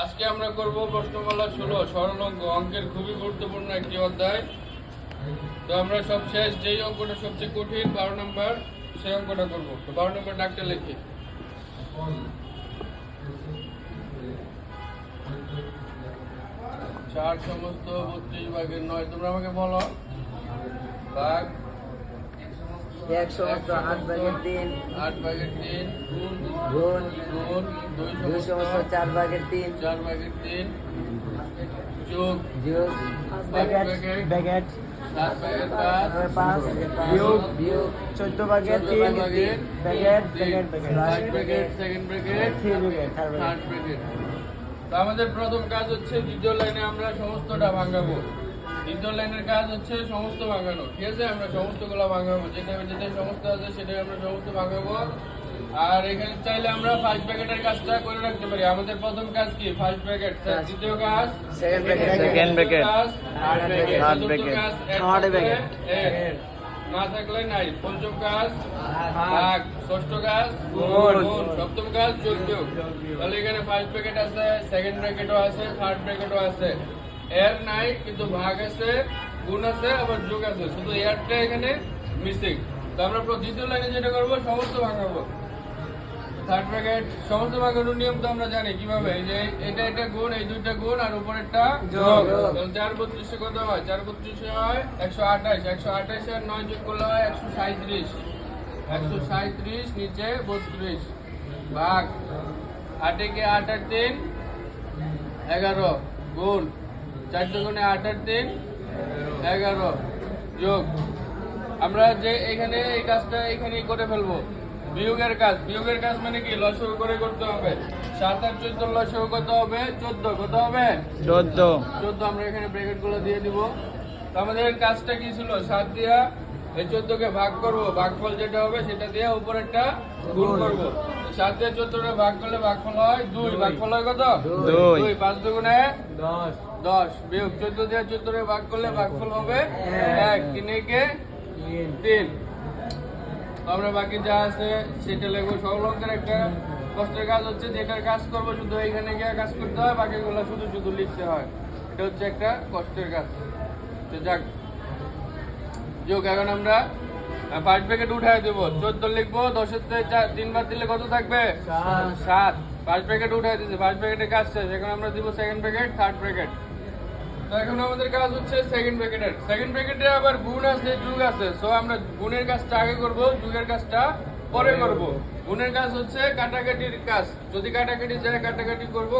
আজকে আমরা করব প্রশ্নমালা 16 সরল অঙ্ক। অঙ্কের খুবই গুরুত্বপূর্ণ একটি অধ্যায়। তো আমরা সব শেষ যেই অঙ্কটা সবচেয়ে কঠিন 12 নম্বর সেই অঙ্কটা করব। তো 12 নম্বর ডাকটা লিখি। 4 সমস্ত 32 ভাগের 9। তোমরা আমাকে বলো ভাগ 1 সমস্ত 8 ভাগের 3 8 ভাগের 3 গুণ গুণ 2 2 সমস্ত 4 ভাগের 3 4 ভাগের 3 যোগ যোগ 5 ভাগের ব্যাগেট 7 ভাগের 5 বিয়োগ বিয়োগ 14 ভাগের 14 3 ভাগের ব্যাগেট 5 bracket second bracket 3 ব্যাগেট third bracket. তো আমাদের প্রথম কাজ হচ্ছে দ্বিতীয় লাইনে আমরা সমস্তটা ভাঙাবো। দ্বিতীয় লাইনের কাজ হচ্ছে সমস্ত ভাঙানো। ঠিক আছে, আমরা সমস্তগুলো ভাঙাবো, যেটা সমস্ত আছে সেটাই আমরা সমস্ত ভাঙাবো। আর এখানে চাইলে আমরা ফার্স্ট ব্র্যাকেটের কাজটা করে রাখতে পারি। আমাদের প্রথম কাজ কি? First bracket. দ্বিতীয় কাজ সেকেন্ড ব্র্যাকেট সেকেন্ড ব্র্যাকেট কাজ থার্ড ব্র্যাকেট। থার্ড চতুর্থ ব্র্যাকেট কাজ থার্ড ব্র্যাকেট না থাকলে নাই। পঞ্চম কাজ ভাগ, ষষ্ঠ কাজ গুণ, সপ্তম কাজ যোগ। তাহলে এখানে ফার্স্ট ব্র্যাকেট আছে, সেকেন্ড ব্র্যাকেটও আছে, থার্ড ব্র্যাকেটও আছে। এর নাই কিন্তু ভাগ আছে, গুণ আছে, আবার যোগ আছে, শুধু এরটা এখানে মিসিং। তো আমরা দ্বিতীয় লাইনে যেটা করবো সমস্ত ভাঙাবো। থার্ড ব্র্যাকেট সমস্ত ভাঙানোর নিয়ম তো আমরা জানি কিভাবে। এই যে এটা গুণ, এই দুইটা গুণ আর উপরেরটা যোগ। 4 32 কত হয়? 4 32 হয় 128। 128 আর 9 যোগ করলে হয় 137। 137 নিচে 32 ভাগ 8 কে 8 আর 3 11 গুণ 4 দুগুণে 8 আর 3 11 যোগ। আমরা যে এখানে এই কাজটা এখানেই করে ফেলবো। বিয়োগের কাজ মানে কি? লসাগু করে করতে হবে। 7 আর 14 লসাগু কত হবে? 14। কত হবে? 14। আমরা এখানে ব্র্যাকেট গুলো দিয়ে দিব। তো আমাদের কাজটা কি ছিল? 7 দিয়া এই 14 কে ভাগ করব, ভাগফল যেটা হবে সেটা দিয়ে উপরেরটা গুণ করব। 7 দিয়ে 14 কে ভাগ করলে ভাগফল হয় 2। ভাগফল হয় কত? 2। 5 দুগুণে 10 বিয়োগ 14 দিয়ে 14 কে ভাগ করলে ভাগফল হবে 1। 3 কে 3। আমরা বাকি যা আছে সেটা লিখবো। সরল অঙ্কের একটা কষ্টের কাজ হচ্ছে যেটার কাজ করবো শুধু এখানে গিয়ে কাজ করতে হয়, বাকিগুলো শুধু শুধু লিখতে হয়। এটা হচ্ছে একটা কষ্টের কাজ। তো যাক, যোগ। এখন আমরা ফার্স্ট ব্র্যাকেট উঠায় দেবো। 14 লিখবো, 10-এর থেকে 3 বাদ দিলে কত থাকবে? 7। ফার্স্ট ব্র্যাকেট উঠায় দিচ্ছে, ফার্স্ট ব্র্যাকেটের কাজ শেষ। এখন আমরা দিব সেকেন্ড ব্র্যাকেট, থার্ড ব্র্যাকেট। তো এখন আমাদের কাজ হচ্ছে সেকেন্ড ব্র্যাকেটের। সেকেন্ড ব্র্যাকেটে আবার গুণ আছে, যোগ আছে। সো আমরা গুণের কাজটা আগে করব, যোগের কাজটা পরে করব। গুণের কাজ হচ্ছে কাটাকাটির কাজ। যদি কাটাকাটি যায় কাটাকাটি করব।